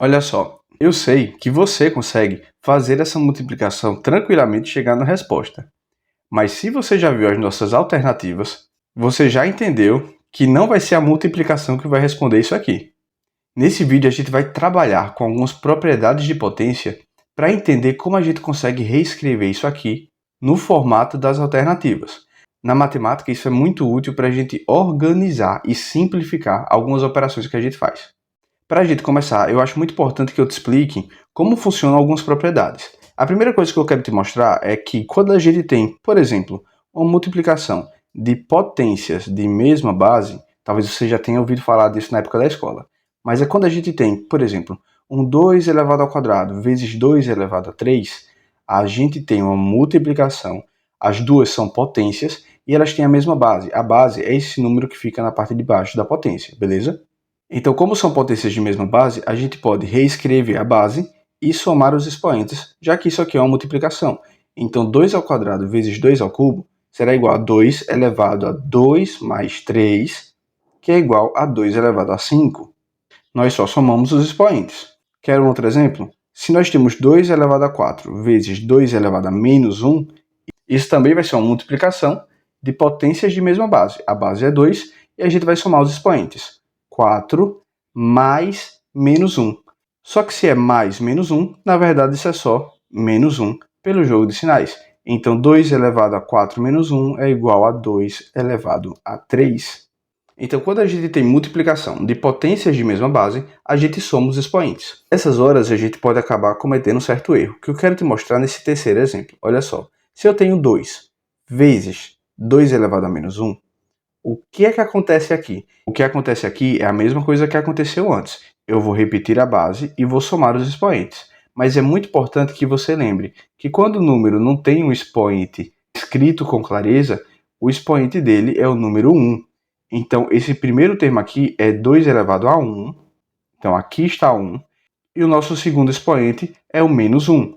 Olha só, eu sei que você consegue fazer essa multiplicação tranquilamente e chegar na resposta. Mas se você já viu as nossas alternativas, você já entendeu que não vai ser a multiplicação que vai responder isso aqui. Nesse vídeo a gente vai trabalhar com algumas propriedades de potência para entender como a gente consegue reescrever isso aqui no formato das alternativas. Na matemática isso é muito útil para a gente organizar e simplificar algumas operações que a gente faz. Para a gente começar, eu acho muito importante que eu te explique como funcionam algumas propriedades. A primeira coisa que eu quero te mostrar é que quando a gente tem, por exemplo, uma multiplicação de potências de mesma base, talvez você já tenha ouvido falar disso na época da escola, mas é quando a gente tem, por exemplo, um 2 elevado ao quadrado vezes 2 elevado a 3, a gente tem uma multiplicação, as duas são potências e elas têm a mesma base. A base é esse número que fica na parte de baixo da potência, beleza? Então, como são potências de mesma base, a gente pode reescrever a base e somar os expoentes, já que isso aqui é uma multiplicação. Então, 2 ao quadrado vezes 2 ao cubo será igual a 2 elevado a 2 mais 3, que é igual a 2 elevado a 5. Nós só somamos os expoentes. Quer um outro exemplo? Se nós temos 2 elevado a 4 vezes 2 elevado a menos 1, isso também vai ser uma multiplicação de potências de mesma base. A base é 2 e a gente vai somar os expoentes. 4 mais menos 1. Só que se é mais menos 1, na verdade isso é só menos 1 pelo jogo de sinais. Então 2 elevado a 4 menos 1 é igual a 2 elevado a 3. Então quando a gente tem multiplicação de potências de mesma base, a gente soma os expoentes. Nessas horas a gente pode acabar cometendo um certo erro, que eu quero te mostrar nesse terceiro exemplo. Olha só, se eu tenho 2 vezes 2 elevado a menos 1, o que é que acontece aqui? O que acontece aqui é a mesma coisa que aconteceu antes. Eu vou repetir a base e vou somar os expoentes. Mas é muito importante que você lembre que quando o número não tem um expoente escrito com clareza, o expoente dele é o número 1. Então, esse primeiro termo aqui é 2 elevado a 1. Então, aqui está 1. E o nosso segundo expoente é o menos 1.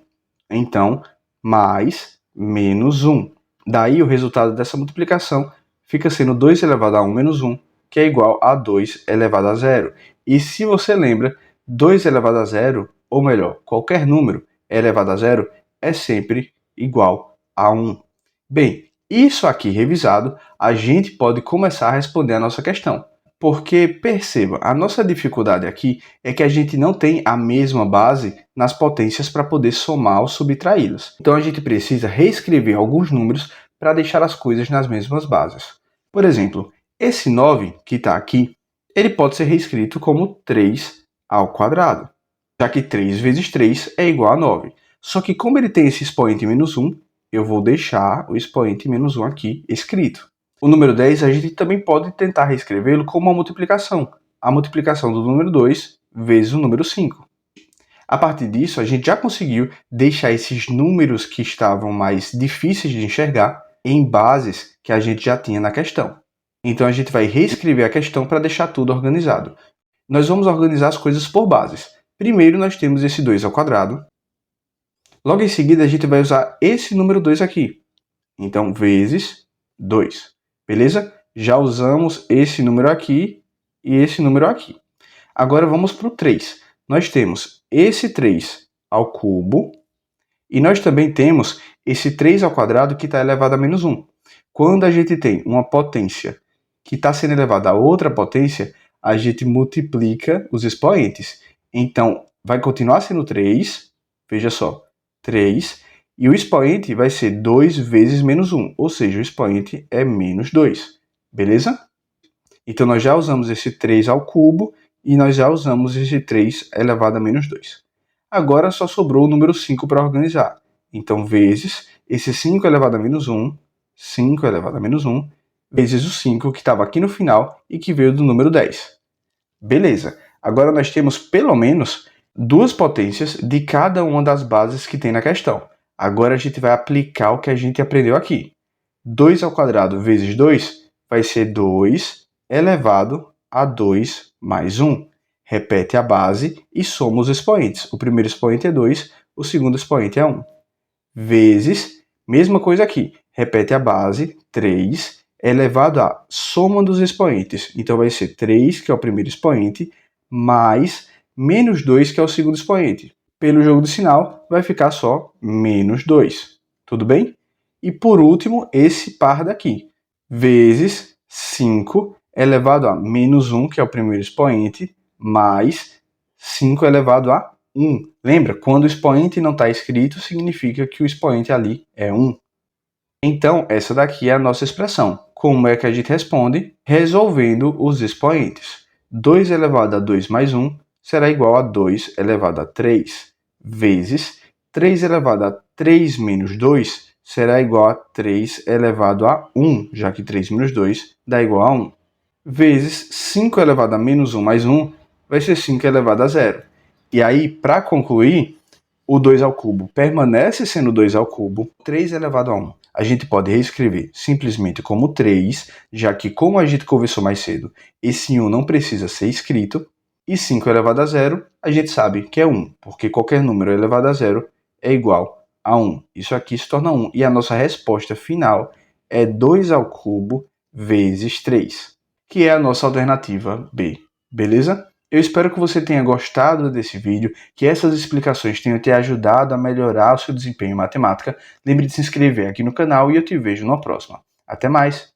Então, mais menos 1. Daí, o resultado dessa multiplicação fica sendo 2 elevado a 1 menos 1, que é igual a 2 elevado a 0. E se você lembra, 2 elevado a 0, ou melhor, qualquer número elevado a 0, é sempre igual a 1. Bem, isso aqui revisado, a gente pode começar a responder a nossa questão. Porque, perceba, a nossa dificuldade aqui é que a gente não tem a mesma base nas potências para poder somar ou subtraí-las. Então a gente precisa reescrever alguns números para deixar as coisas nas mesmas bases. Por exemplo, esse 9 que está aqui, ele pode ser reescrito como 3 ao quadrado, já que 3 vezes 3 é igual a 9. Só que como ele tem esse expoente menos 1, eu vou deixar o expoente menos 1 aqui escrito. O número 10 a gente também pode tentar reescrevê-lo como uma multiplicação. A multiplicação do número 2 vezes o número 5. A partir disso, a gente já conseguiu deixar esses números que estavam mais difíceis de enxergar em bases que a gente já tinha na questão. Então, a gente vai reescrever a questão para deixar tudo organizado. Nós vamos organizar as coisas por bases. Primeiro, nós temos esse 2 ao quadrado. Logo em seguida, a gente vai usar esse número 2 aqui. Então, vezes 2. Beleza? Já usamos esse número aqui e esse número aqui. Agora vamos para o 3. Nós temos esse 3 ao cubo e nós também temos esse 3 ao quadrado que está elevado a menos 1. Quando a gente tem uma potência que está sendo elevada a outra potência, a gente multiplica os expoentes. Então, vai continuar sendo 3, veja só, 3, e o expoente vai ser 2 vezes menos 1, ou seja, o expoente é menos 2, beleza? Então, nós já usamos esse 3 ao cubo e nós já usamos esse 3 elevado a menos 2. Agora só sobrou o número 5 para organizar. Então, vezes esse 5 elevado a menos 1, 5 elevado a menos 1, vezes o 5 que estava aqui no final e que veio do número 10. Beleza, agora nós temos pelo menos duas potências de cada uma das bases que tem na questão. Agora a gente vai aplicar o que a gente aprendeu aqui. 2 ao quadrado vezes 2 vai ser 2 elevado a 2 mais 1. Repete a base e soma os expoentes. O primeiro expoente é 2, o segundo expoente é 1. Vezes, mesma coisa aqui, repete a base, 3, elevado a soma dos expoentes. Então vai ser 3, que é o primeiro expoente, mais menos 2, que é o segundo expoente. Pelo jogo do sinal, vai ficar só menos 2. Tudo bem? E por último, esse par daqui, vezes 5 elevado a menos 1, que é o primeiro expoente, mais 5 elevado a 1. Lembra, quando o expoente não está escrito, significa que o expoente ali é 1. Então, essa daqui é a nossa expressão. Como é que a gente responde? Resolvendo os expoentes. 2 elevado a 2 mais 1 será igual a 2 elevado a 3, vezes 3 elevado a 3 menos 2 será igual a 3 elevado a 1, já que 3 menos 2 dá igual a 1, vezes 5 elevado a menos 1 mais 1 vai ser 5 elevado a 0. E aí, para concluir, o 2 ao cubo permanece sendo 2 ao cubo, 3 elevado a 1. A gente pode reescrever simplesmente como 3, já que, como a gente conversou mais cedo, esse 1 não precisa ser escrito. E 5 elevado a 0, a gente sabe que é 1, porque qualquer número elevado a 0 é igual a 1. Isso aqui se torna 1. E a nossa resposta final é 2 ao cubo vezes 3, que é a nossa alternativa B. Beleza? Eu espero que você tenha gostado desse vídeo, que essas explicações tenham te ajudado a melhorar o seu desempenho em matemática. Lembre de se inscrever aqui no canal e eu te vejo na próxima. Até mais!